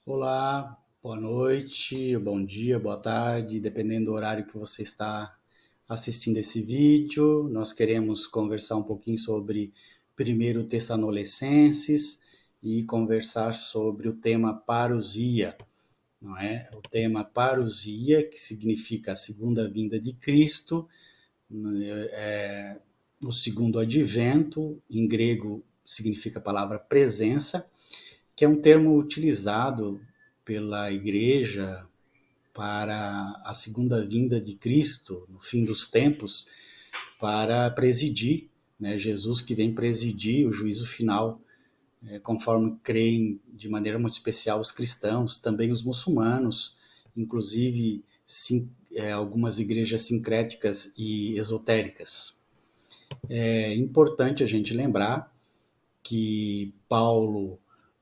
Olá, boa noite, bom dia, boa tarde, dependendo do horário que você está assistindo esse vídeo. Nós queremos conversar um pouquinho sobre 1 Tessalonicenses e conversar sobre o tema parousia, não é? O tema parousia, que significa a segunda vinda de Cristo, o segundo advento, em grego significa a palavra presença, que é um termo utilizado pela Igreja para a segunda vinda de Cristo, no fim dos tempos, para presidir, né? Jesus que vem presidir o juízo final, conforme creem de maneira muito especial os cristãos, também os muçulmanos, inclusive algumas igrejas sincréticas e esotéricas. É importante a gente lembrar que Paulo,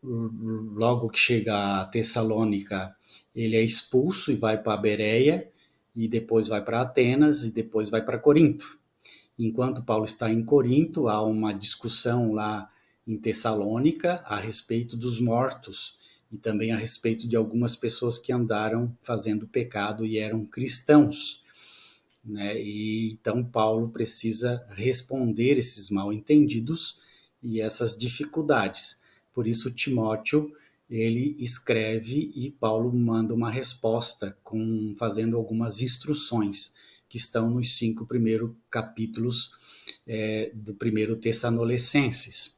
logo que chega a Tessalônica, ele é expulso e vai para Bereia, e depois vai para Atenas, e depois vai para Corinto. Enquanto Paulo está em Corinto, há uma discussão lá em Tessalônica a respeito dos mortos e também a respeito de algumas pessoas que andaram fazendo pecado e eram cristãos, né? E então Paulo precisa responder esses mal-entendidos e essas dificuldades. Por isso Timóteo ele escreve e Paulo manda uma resposta fazendo algumas instruções que estão nos 5 primeiros capítulos do 1 Tessalonicenses.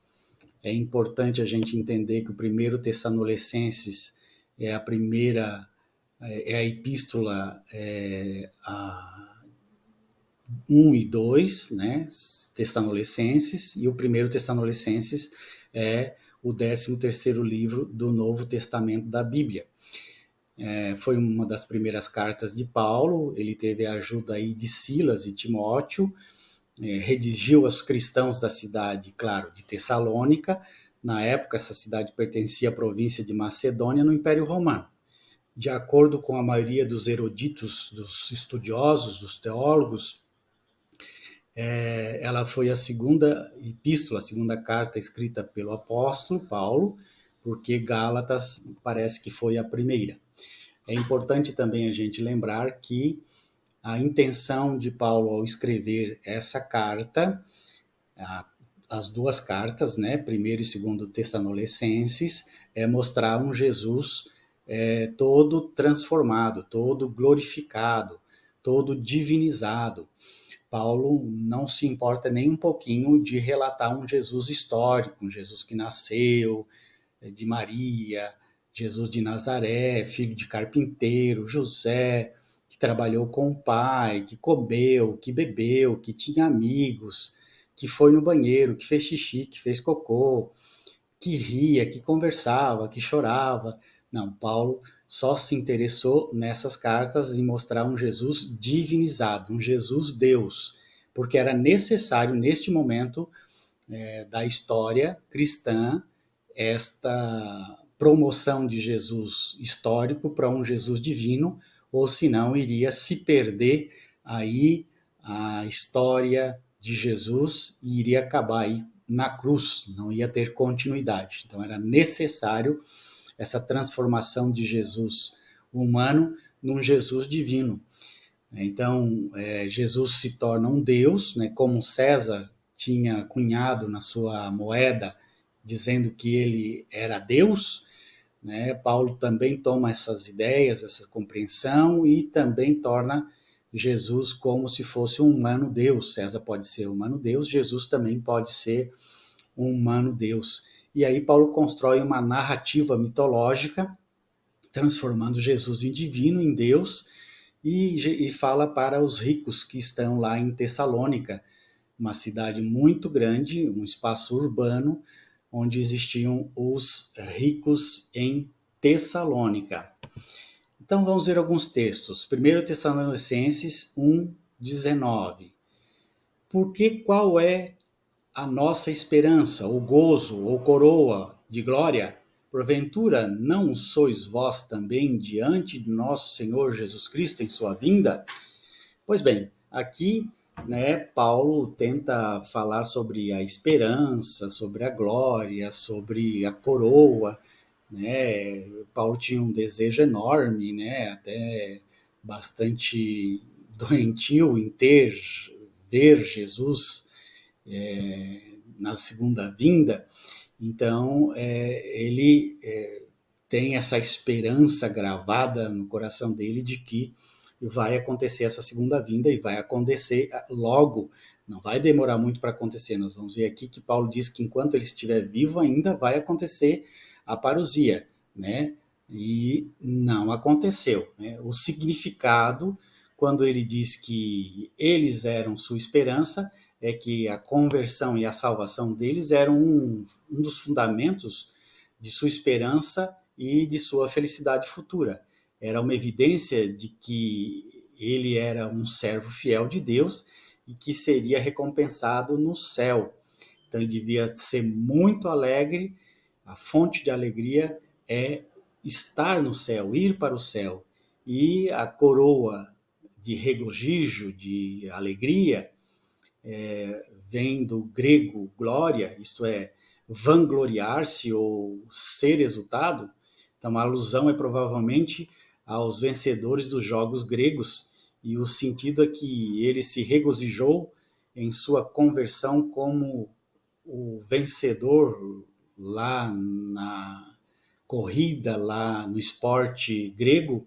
É importante a gente entender que o 1 Tessalonicenses é a primeira, é a epístola, a 1 e 2, né, Tessalonicenses, e o 1 Tessalonicenses é o 13º livro do Novo Testamento da Bíblia. Foi uma das primeiras cartas de Paulo, ele teve a ajuda aí de Silas e Timóteo, redigiu aos cristãos da cidade, claro, de Tessalônica. Na época, essa cidade pertencia à província de Macedônia, no Império Romano. De acordo com a maioria dos eruditos, dos estudiosos, dos teólogos, ela foi a segunda epístola, a segunda carta escrita pelo apóstolo Paulo, porque Gálatas parece que foi a primeira. É importante também a gente lembrar que a intenção de Paulo ao escrever essa carta, as duas cartas, né, 1 e 2 Tessalonicenses, é mostrar um Jesus todo transformado, todo glorificado, todo divinizado. Paulo não se importa nem um pouquinho de relatar um Jesus histórico, um Jesus que nasceu de Maria, Jesus de Nazaré, filho de carpinteiro, José, que trabalhou com o pai, que comeu, que bebeu, que tinha amigos, que foi no banheiro, que fez xixi, que fez cocô, que ria, que conversava, que chorava. Não, Paulo só se interessou nessas cartas em mostrar um Jesus divinizado, um Jesus Deus, porque era necessário neste momento da história cristã esta promoção de Jesus histórico para um Jesus divino, ou senão iria se perder aí a história de Jesus e iria acabar aí na cruz, não ia ter continuidade. Então era necessário essa transformação de Jesus humano num Jesus divino. Então, Jesus se torna um Deus, né, como César tinha cunhado na sua moeda, dizendo que ele era Deus, né? Paulo também toma essas ideias, essa compreensão e também torna Jesus como se fosse um humano Deus. César pode ser humano Deus, Jesus também pode ser um humano Deus. E aí Paulo constrói uma narrativa mitológica, transformando Jesus em divino, em Deus, e fala para os ricos que estão lá em Tessalônica, uma cidade muito grande, um espaço urbano, onde existiam os ricos em Tessalônica. Então vamos ver alguns textos. 1 Tessalonicenses 1:19. Porque qual é a nossa esperança, o gozo ou coroa de glória? Porventura não sois vós também diante de nosso Senhor Jesus Cristo em sua vinda? Pois bem, aqui, né, Paulo tenta falar sobre a esperança, sobre a glória, sobre a coroa né? Paulo tinha um desejo enorme, né? Até bastante doentio em ver Jesus na segunda vinda. Então, ele tem essa esperança gravada no coração dele de que vai acontecer essa segunda vinda e vai acontecer logo, não vai demorar muito para acontecer. Nós vamos ver aqui que Paulo diz que enquanto ele estiver vivo ainda vai acontecer a parousia, né? E não aconteceu, né? O significado, quando ele diz que eles eram sua esperança, é que a conversão e a salvação deles eram um dos fundamentos de sua esperança e de sua felicidade futura. Era uma evidência de que ele era um servo fiel de Deus e que seria recompensado no céu. Então ele devia ser muito alegre. A fonte de alegria é estar no céu, ir para o céu. E a coroa de regozijo, de alegria, vem do grego glória, isto é, vangloriar-se ou ser exultado. Então a alusão é provavelmente aos vencedores dos jogos gregos, e o sentido é que ele se regozijou em sua conversão como o vencedor lá na corrida, lá no esporte grego,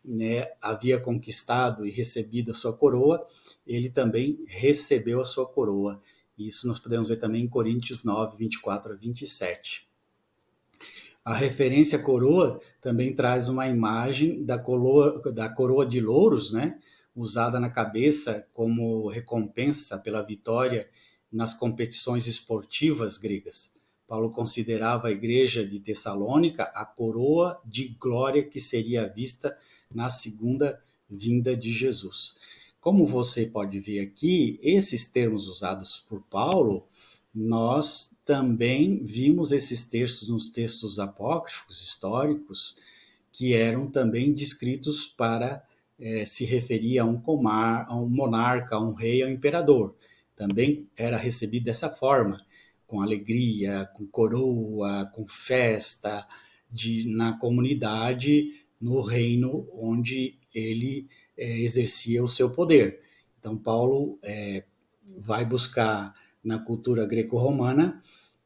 né, havia conquistado e recebido a sua coroa, ele também recebeu a sua coroa. Isso nós podemos ver também em Coríntios 9, 24 a 27. A referência à coroa também traz uma imagem da coroa de louros, né, usada na cabeça como recompensa pela vitória nas competições esportivas gregas. Paulo considerava a igreja de Tessalônica a coroa de glória que seria vista na segunda vinda de Jesus. Como você pode ver aqui, esses termos usados por Paulo, nós também vimos esses textos nos textos apócrifos históricos, que eram também descritos para se referir a um monarca, a um rei, a um imperador. Também era recebido dessa forma, com alegria, com coroa, com festa, na comunidade, no reino onde ele exercia o seu poder. Então, Paulo vai buscar na cultura greco-romana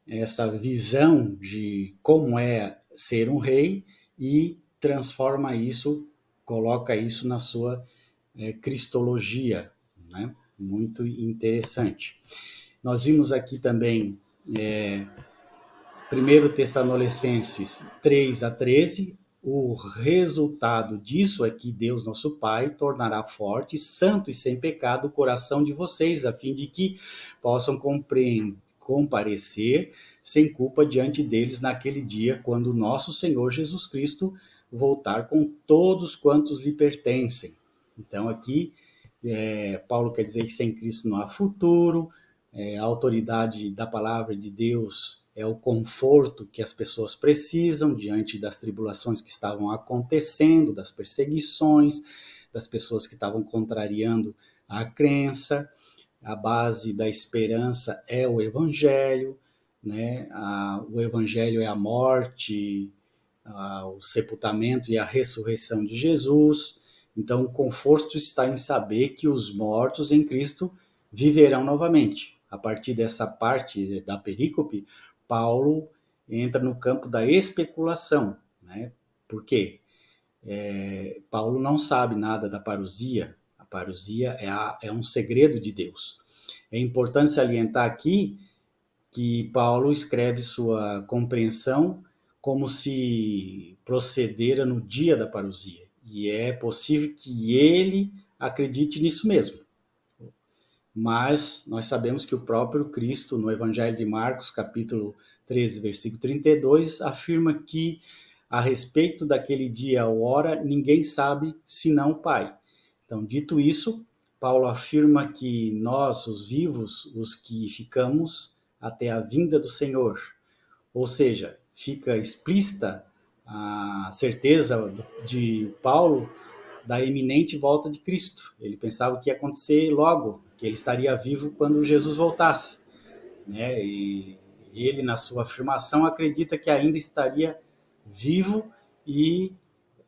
essa visão de como é ser um rei e transforma isso, coloca isso na sua cristologia, né? Muito interessante. Nós vimos aqui também 1 Tessalonicenses 3 a 13, o resultado disso é que Deus, nosso Pai, tornará forte, santo e sem pecado o coração de vocês, a fim de que possam comparecer sem culpa diante deles naquele dia, quando nosso Senhor Jesus Cristo voltar com todos quantos lhe pertencem. Então, aqui, Paulo quer dizer que sem Cristo não há futuro, a autoridade da palavra de Deus é o conforto que as pessoas precisam diante das tribulações que estavam acontecendo, das perseguições, das pessoas que estavam contrariando a crença. A base da esperança é o Evangelho, né? O Evangelho é a morte, o sepultamento e a ressurreição de Jesus. Então, o conforto está em saber que os mortos em Cristo viverão novamente. A partir dessa parte da perícope, Paulo entra no campo da especulação, né? Por quê? Paulo não sabe nada da parousia. A parousia é um segredo de Deus. É importante salientar aqui que Paulo escreve sua compreensão como se procedera no dia da parousia. E é possível que ele acredite nisso mesmo. Mas nós sabemos que o próprio Cristo, no Evangelho de Marcos, capítulo 13, versículo 32, afirma que a respeito daquele dia ou hora, ninguém sabe senão o Pai. Então, dito isso, Paulo afirma que nós, os vivos, os que ficamos até a vinda do Senhor, ou seja, fica explícita a certeza de Paulo da iminente volta de Cristo. Ele pensava que ia acontecer logo, que ele estaria vivo quando Jesus voltasse, né? E ele, na sua afirmação, acredita que ainda estaria vivo e,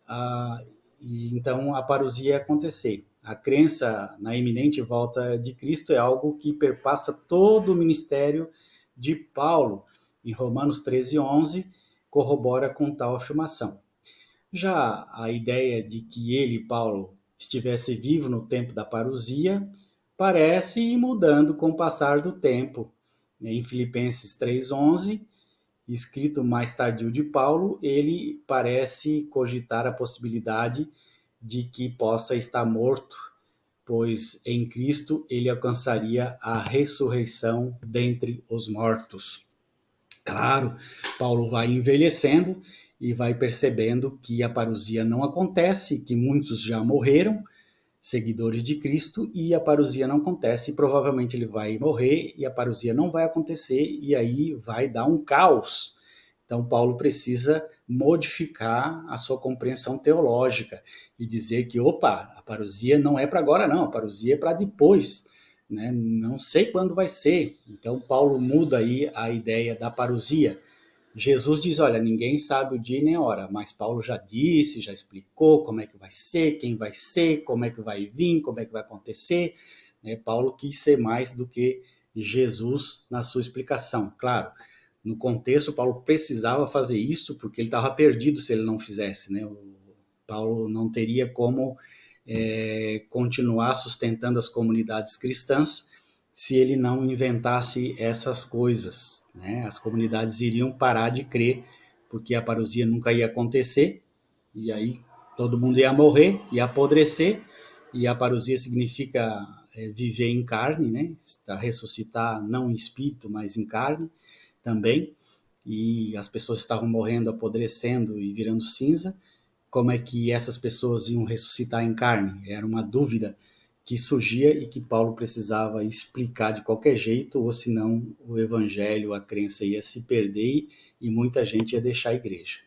a, e então a parousia ia acontecer. A crença na iminente volta de Cristo é algo que perpassa todo o ministério de Paulo. Em Romanos 13:11 corrobora com tal afirmação. Já a ideia de que ele, Paulo, estivesse vivo no tempo da parousia parece ir mudando com o passar do tempo. Em Filipenses 3:11, escrito mais tardio de Paulo, ele parece cogitar a possibilidade de que possa estar morto, pois em Cristo ele alcançaria a ressurreição dentre os mortos. Claro, Paulo vai envelhecendo e vai percebendo que a parousia não acontece, que muitos já morreram, seguidores de Cristo, e a parousia não acontece, e provavelmente ele vai morrer e a parousia não vai acontecer, e aí vai dar um caos. Então, Paulo precisa modificar a sua compreensão teológica e dizer que, opa, a parousia não é para agora, não, a parousia é para depois, né? Não sei quando vai ser. Então, Paulo muda aí a ideia da parousia. Jesus diz, olha, ninguém sabe o dia nem a hora, mas Paulo já disse, já explicou como é que vai ser, quem vai ser, como é que vai vir, como é que vai acontecer. Né? Paulo quis ser mais do que Jesus na sua explicação. Claro, no contexto, Paulo precisava fazer isso porque ele estava perdido se ele não fizesse. Né? O Paulo não teria como continuar sustentando as comunidades cristãs se ele não inventasse essas coisas. Né? As comunidades iriam parar de crer, porque a parousia nunca ia acontecer, e aí todo mundo ia morrer, ia apodrecer, e a parousia significa viver em carne, né? Ressuscitar não em espírito, mas em carne também, e as pessoas estavam morrendo, apodrecendo e virando cinza. Como é que essas pessoas iam ressuscitar em carne? Era uma dúvida que surgia e que Paulo precisava explicar de qualquer jeito, ou senão o evangelho, a crença ia se perder e muita gente ia deixar a igreja.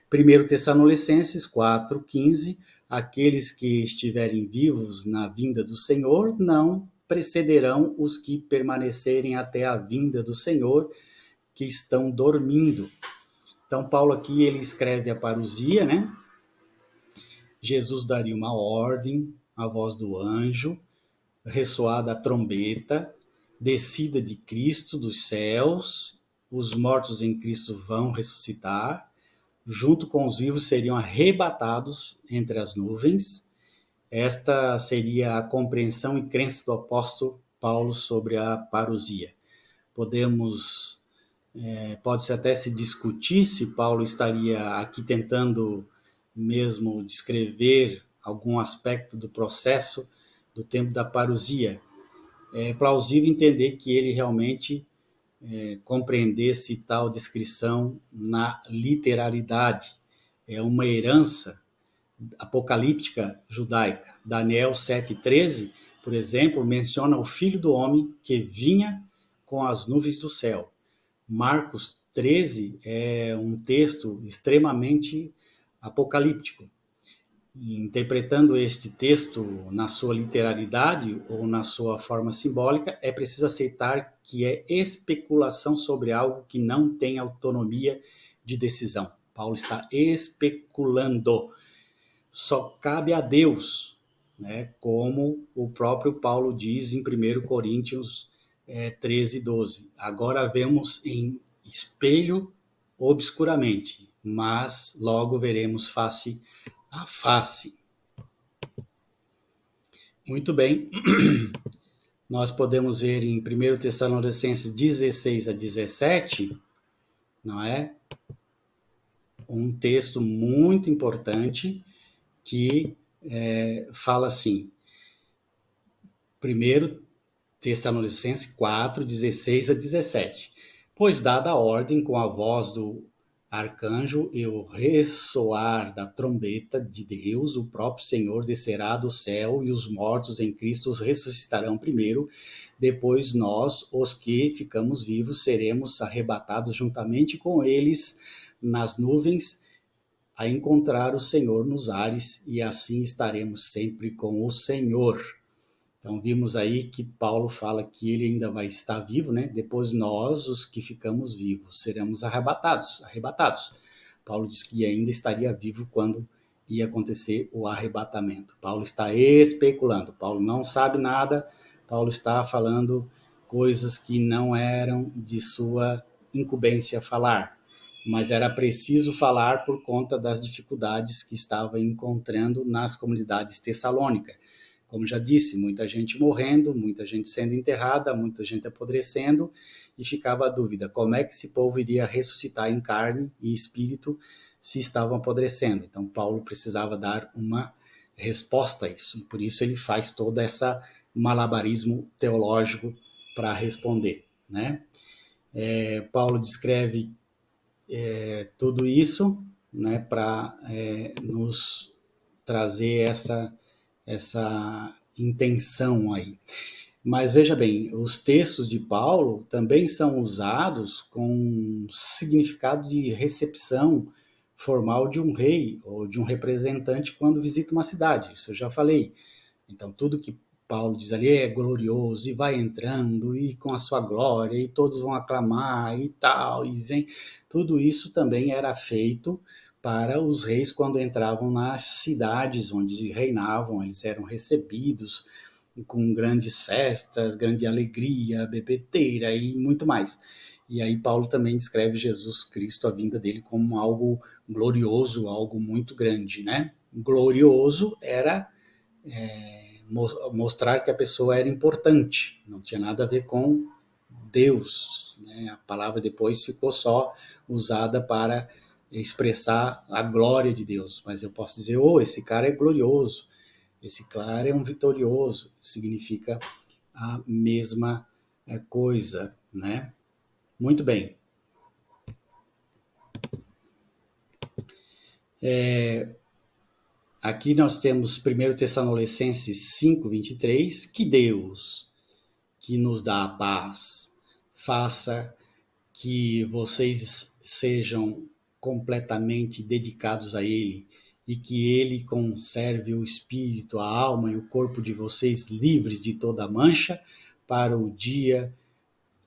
1 Tessalonicenses 4:15, aqueles que estiverem vivos na vinda do Senhor não precederão os que permanecerem até a vinda do Senhor, que estão dormindo. Então, Paulo aqui ele escreve a parousia, né? Jesus daria uma ordem, a voz do anjo, ressoada a trombeta, descida de Cristo dos céus, os mortos em Cristo vão ressuscitar, junto com os vivos seriam arrebatados entre as nuvens. Esta seria a compreensão e crença do apóstolo Paulo sobre a parousia. Pode-se até se discutir se Paulo estaria aqui tentando mesmo descrever algum aspecto do processo do tempo da parousia. É plausível entender que ele realmente compreendesse tal descrição na literalidade. É uma herança apocalíptica judaica. Daniel 7:13, por exemplo, menciona o Filho do Homem que vinha com as nuvens do céu. Marcos 13 é um texto extremamente apocalíptico. Interpretando este texto na sua literalidade ou na sua forma simbólica, é preciso aceitar que é especulação sobre algo que não tem autonomia de decisão. Paulo está especulando. Só cabe a Deus, né? Como o próprio Paulo diz em 1 Coríntios 13:12. Agora vemos em espelho obscuramente, mas logo veremos face a face. Muito bem, nós podemos ver em 1 Tessalonicenses 16-17, não é? Um texto muito importante que fala assim, 1 Tessalonicenses 4:16-17. Pois dada a ordem com a voz do arcanjo e o ressoar da trombeta de Deus, o próprio Senhor descerá do céu e os mortos em Cristo ressuscitarão primeiro. Depois nós, os que ficamos vivos, seremos arrebatados juntamente com eles nas nuvens a encontrar o Senhor nos ares e assim estaremos sempre com o Senhor. Então vimos aí que Paulo fala que ele ainda vai estar vivo, né? Depois nós, os que ficamos vivos, seremos arrebatados. Paulo diz que ainda estaria vivo quando ia acontecer o arrebatamento. Paulo está especulando, Paulo não sabe nada, Paulo está falando coisas que não eram de sua incumbência falar, mas era preciso falar por conta das dificuldades que estava encontrando nas comunidades tessalônicas. Como já disse, muita gente morrendo, muita gente sendo enterrada, muita gente apodrecendo, e ficava a dúvida, como é que esse povo iria ressuscitar em carne e espírito se estavam apodrecendo? Então Paulo precisava dar uma resposta a isso, e por isso ele faz todo esse malabarismo teológico para responder, né? Paulo descreve tudo isso, né, para nos trazer essa intenção aí. Mas veja bem, os textos de Paulo também são usados com significado de recepção formal de um rei ou de um representante quando visita uma cidade. Isso eu já falei. Então, tudo que Paulo diz ali é glorioso e vai entrando e com a sua glória e todos vão aclamar e tal, e vem. Tudo isso também era feito para os reis quando entravam nas cidades onde reinavam, eles eram recebidos com grandes festas, grande alegria, bebedeira e muito mais. E aí Paulo também descreve Jesus Cristo, a vinda dele, como algo glorioso, algo muito grande, né? Glorioso era mostrar que a pessoa era importante, não tinha nada a ver com Deus, né? A palavra depois ficou só usada para expressar a glória de Deus, mas eu posso dizer, oh, esse cara é glorioso, esse cara é um vitorioso, significa a mesma coisa, né? Muito bem. Aqui nós temos 1 Tessalonicenses 5:23, que Deus, que nos dá a paz, faça que vocês sejam completamente dedicados a Ele e que Ele conserve o espírito, a alma e o corpo de vocês livres de toda mancha para o dia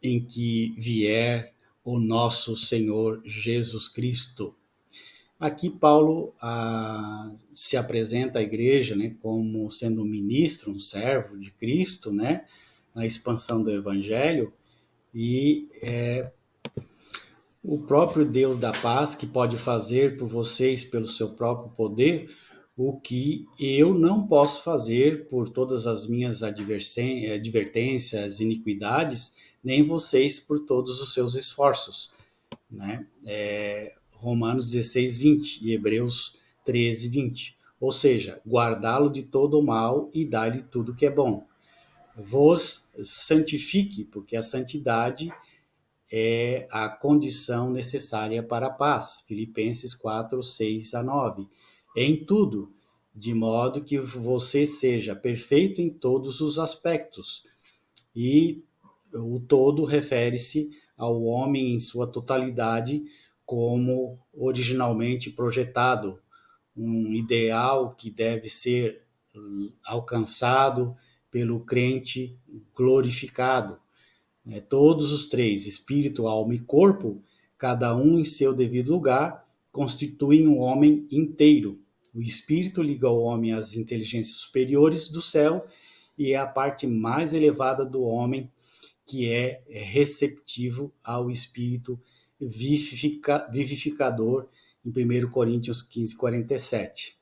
em que vier o nosso Senhor Jesus Cristo. Aqui Paulo se apresenta à igreja, né, como sendo um ministro, um servo de Cristo, né, na expansão do Evangelho, e o próprio Deus da paz que pode fazer por vocês pelo seu próprio poder o que eu não posso fazer por todas as minhas advertências, iniquidades, nem vocês por todos os seus esforços, né? Romanos 16:20 e Hebreus 13:20. Ou seja, guardá-lo de todo o mal e dar-lhe tudo que é bom. Vos santifique, porque a santidade é a condição necessária para a paz. Filipenses 4:6-9. Em tudo, de modo que você seja perfeito em todos os aspectos. E o todo refere-se ao homem em sua totalidade, como originalmente projetado, um ideal que deve ser alcançado pelo crente glorificado. Todos os três, espírito, alma e corpo, cada um em seu devido lugar, constituem um homem inteiro. O espírito liga o homem às inteligências superiores do céu e é a parte mais elevada do homem que é receptivo ao espírito vivificador, em 1 Coríntios 15:47.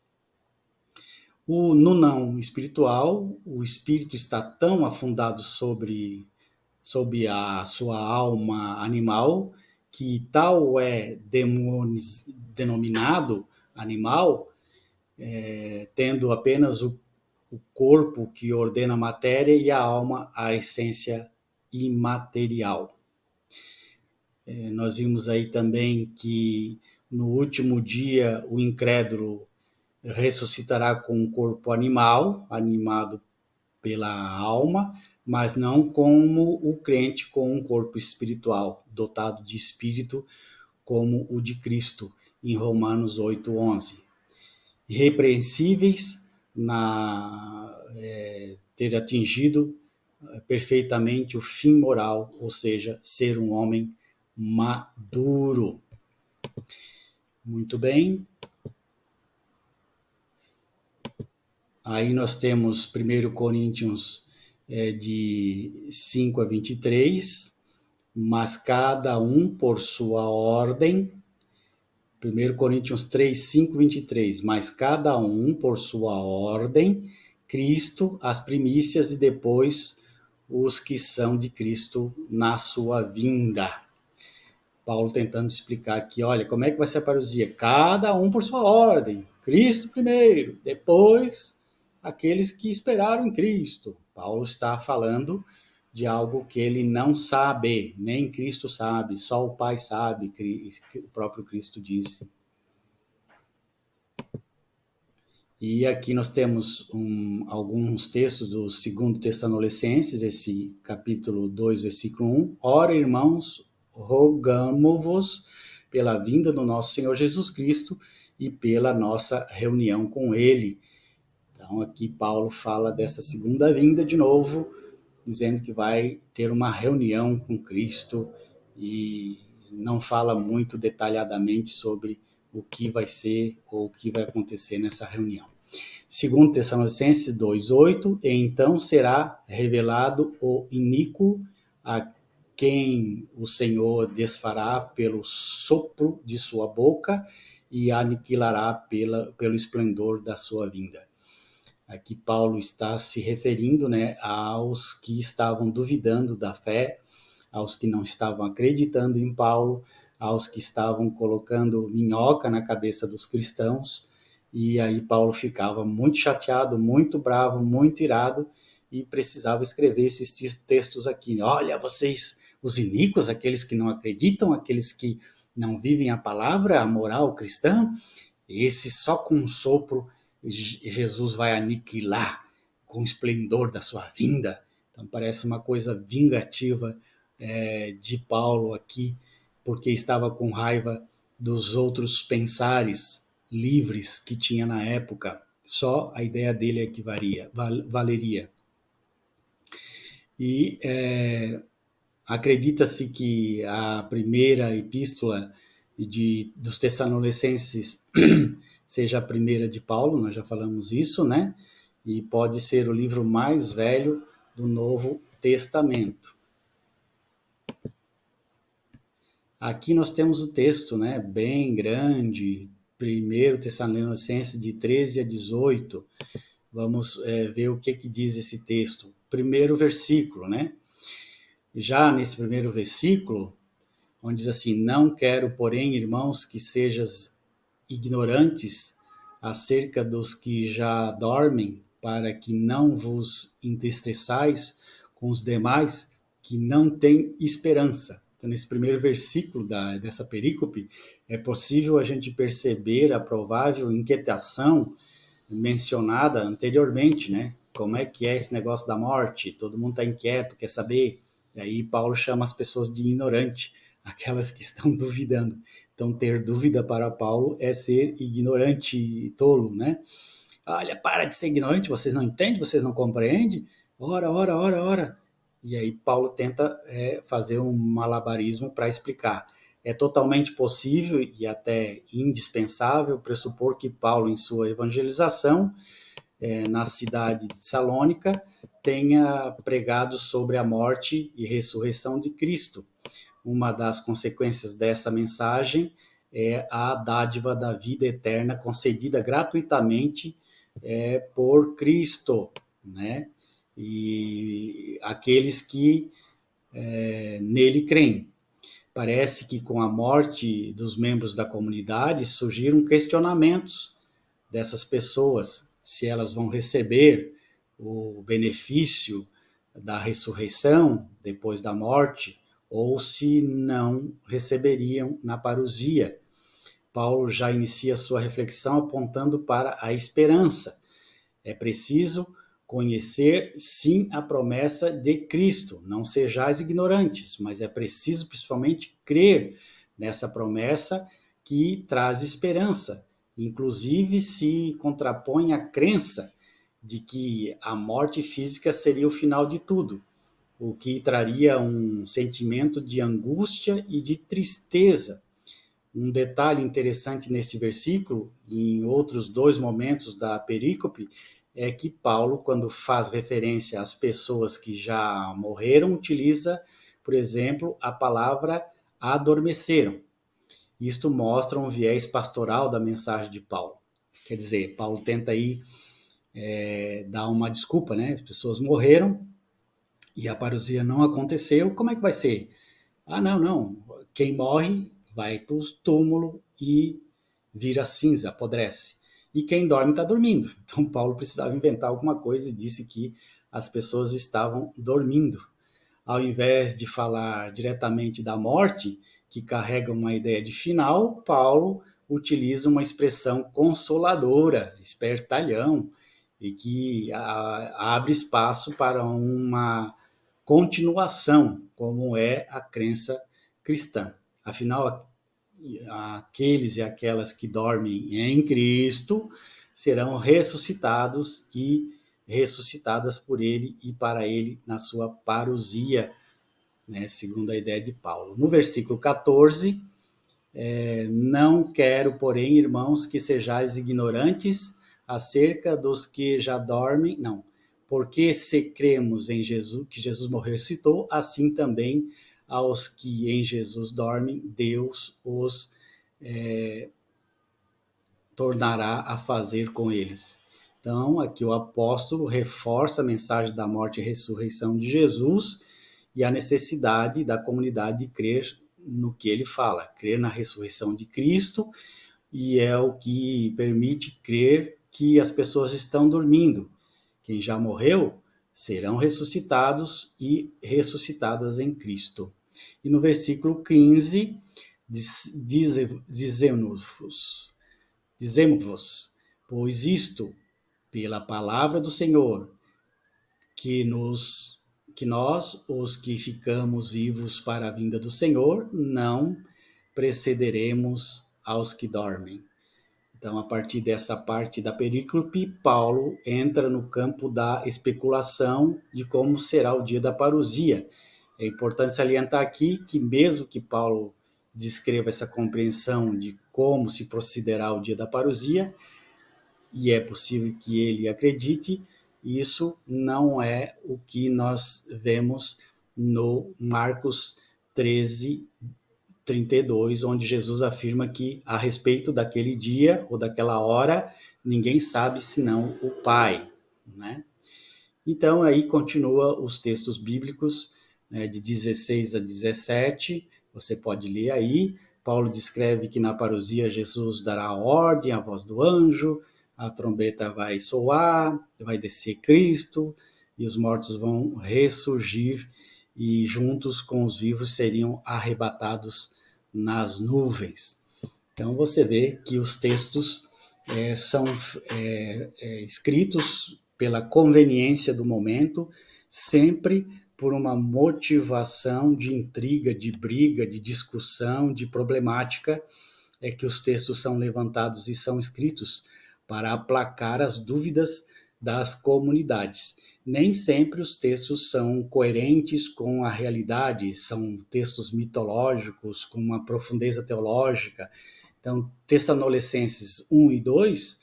No não espiritual, o espírito está tão afundado sob a sua alma animal, que tal é denominado animal, tendo apenas o corpo que ordena a matéria e a alma a essência imaterial. Nós vimos aí também que no último dia o incrédulo ressuscitará com um corpo animal, animado pela alma, mas não como o crente com um corpo espiritual, dotado de espírito, como o de Cristo, em Romanos 8:11. Irrepreensíveis ter atingido perfeitamente o fim moral, ou seja, ser um homem maduro. Muito bem. Aí nós temos 1 Coríntios de 5 a 23, mas cada um por sua ordem. 1 Coríntios 3, 5, 23, mas cada um por sua ordem, Cristo as primícias e depois os que são de Cristo na sua vinda. Paulo tentando explicar aqui, olha, como é que vai ser a parousia? Cada um por sua ordem. Cristo primeiro, depois aqueles que esperaram em Cristo. Paulo está falando de algo que ele não sabe, nem Cristo sabe, só o Pai sabe, o próprio Cristo disse. E aqui nós temos alguns textos do 2 Tessalonicenses, esse capítulo 2, versículo 1. Ora, irmãos, rogamo-vos pela vinda do nosso Senhor Jesus Cristo e pela nossa reunião com Ele. Então, aqui Paulo fala dessa segunda vinda de novo, dizendo que vai ter uma reunião com Cristo e não fala muito detalhadamente sobre o que vai ser ou o que vai acontecer nessa reunião. Segundo Tessalonicenses 2:8, então será revelado o iníquo a quem o Senhor desfará pelo sopro de sua boca e aniquilará pelo esplendor da sua vinda. Aqui Paulo está se referindo, né, aos que estavam duvidando da fé, aos que não estavam acreditando em Paulo, aos que estavam colocando minhoca na cabeça dos cristãos. E aí Paulo ficava muito chateado, muito bravo, muito irado e precisava escrever esses textos aqui. Olha, vocês, os iníquos, aqueles que não acreditam, aqueles que não vivem a palavra, a moral cristã, esse só com um sopro Jesus vai aniquilar com o esplendor da sua vinda. Então parece uma coisa vingativa de Paulo aqui, porque estava com raiva dos outros pensares livres que tinha na época. Só a ideia dele é que valeria. E acredita-se que a primeira epístola dos Tessalonicenses seja a primeira de Paulo, nós já falamos isso, né? E pode ser o livro mais velho do Novo Testamento. Aqui nós temos o texto, né? Bem grande, 1 Tessalonicenses de 13 a 18. Vamos ver o que diz esse texto. Primeiro versículo, né? Já nesse primeiro versículo, onde diz assim: não quero, porém, irmãos, que sejais ignorantes acerca dos que já dormem, para que não vos entristeçais com os demais que não têm esperança. Então, nesse primeiro versículo dessa perícope, é possível a gente perceber a provável inquietação mencionada anteriormente, né? Como é que é esse negócio da morte? Todo mundo está inquieto, quer saber. E aí Paulo chama as pessoas de ignorante, aquelas que estão duvidando. Então, ter dúvida para Paulo é ser ignorante e tolo, né? Olha, para de ser ignorante, vocês não entendem, vocês não compreendem? Ora, ora, ora, ora. E aí Paulo tenta fazer um malabarismo para explicar. É totalmente possível e até indispensável pressupor que Paulo, em sua evangelização na cidade de Salônica, tenha pregado sobre a morte e ressurreição de Cristo. Uma das consequências dessa mensagem é a dádiva da vida eterna concedida gratuitamente por Cristo, né? E aqueles que nele creem. Parece que com a morte dos membros da comunidade surgiram questionamentos dessas pessoas, se elas vão receber o benefício da ressurreição depois da morte ou se não receberiam na parousia. Paulo já inicia sua reflexão apontando para a esperança. É preciso conhecer, sim, a promessa de Cristo. Não sejais ignorantes, mas é preciso principalmente crer nessa promessa que traz esperança. Inclusive se contrapõe à crença de que a morte física seria o final de tudo, o que traria um sentimento de angústia e de tristeza. Um detalhe interessante nesse versículo, e em outros dois momentos da perícope, é que Paulo, quando faz referência às pessoas que já morreram, utiliza, por exemplo, a palavra adormeceram. Isto mostra um viés pastoral da mensagem de Paulo. Quer dizer, Paulo tenta aí dar uma desculpa, né? As pessoas morreram e a parousia não aconteceu, como é que vai ser? Ah, não, não. Quem morre vai para o túmulo e vira cinza, apodrece. E quem dorme está dormindo. Então Paulo precisava inventar alguma coisa e disse que as pessoas estavam dormindo. Ao invés de falar diretamente da morte, que carrega uma ideia de final, Paulo utiliza uma expressão consoladora, espertalhão, e que abre espaço para uma continuação, como é a crença cristã. Afinal, aqueles e aquelas que dormem em Cristo serão ressuscitados e ressuscitadas por ele e para ele na sua parousia, né, segundo a ideia de Paulo. No versículo 14, não quero, porém, irmãos, que sejais ignorantes acerca dos que já dormem, não, porque se cremos em Jesus, que Jesus morreu e ressuscitou, assim também aos que em Jesus dormem, Deus os tornará a fazer com eles. Então, aqui o apóstolo reforça a mensagem da morte e ressurreição de Jesus e a necessidade da comunidade de crer no que ele fala, crer na ressurreição de Cristo, e é o que permite crer que as pessoas estão dormindo. Quem já morreu serão ressuscitados e ressuscitadas em Cristo. E no versículo 15, dizemos-vos, pois isto, pela palavra do Senhor, que nós, os que ficamos vivos para a vinda do Senhor, não precederemos aos que dormem. Então, a partir dessa parte da perícope, Paulo entra no campo da especulação de como será o dia da parousia. É importante salientar aqui que, mesmo que Paulo descreva essa compreensão de como se procederá o dia da parousia, e é possível que ele acredite, isso não é o que nós vemos no Marcos 13:32, onde Jesus afirma que a respeito daquele dia ou daquela hora, ninguém sabe senão o Pai, né? Então aí continua os textos bíblicos, né, de 16 a 17, você pode ler aí. Paulo descreve que na parousia Jesus dará a ordem, a voz do anjo, a trombeta vai soar, vai descer Cristo e os mortos vão ressurgir e juntos com os vivos seriam arrebatados nas nuvens. Então você vê que os textos são escritos pela conveniência do momento, sempre por uma motivação de intriga, de briga, de discussão, de problemática, é que os textos são levantados e são escritos para aplacar as dúvidas das comunidades. Nem sempre os textos são coerentes com a realidade, são textos mitológicos, com uma profundeza teológica. Então, Tessalonicenses 1 e 2,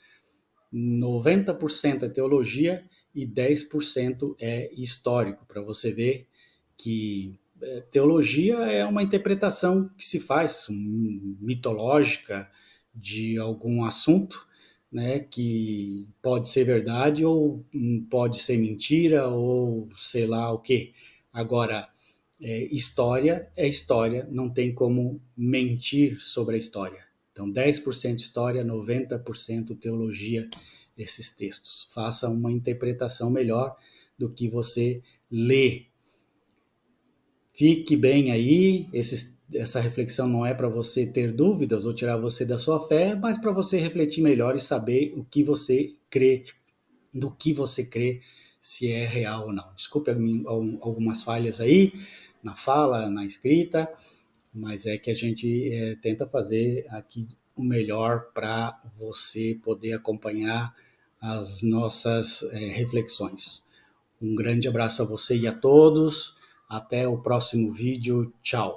90% é teologia e 10% é histórico, para você ver que teologia é uma interpretação que se faz mitológica de algum assunto, né, que pode ser verdade ou pode ser mentira ou sei lá o que. Agora, história é história, não tem como mentir sobre a história. Então, 10% história, 90% teologia, esses textos. Faça uma interpretação melhor do que você lê. Fique bem aí, essa reflexão não é para você ter dúvidas ou tirar você da sua fé, mas para você refletir melhor e saber o que você crê, do que você crê, se é real ou não. Desculpe algumas falhas aí na fala, na escrita, mas é que a gente tenta fazer aqui o melhor para você poder acompanhar as nossas reflexões. Um grande abraço a você e a todos. Até o próximo vídeo. Tchau.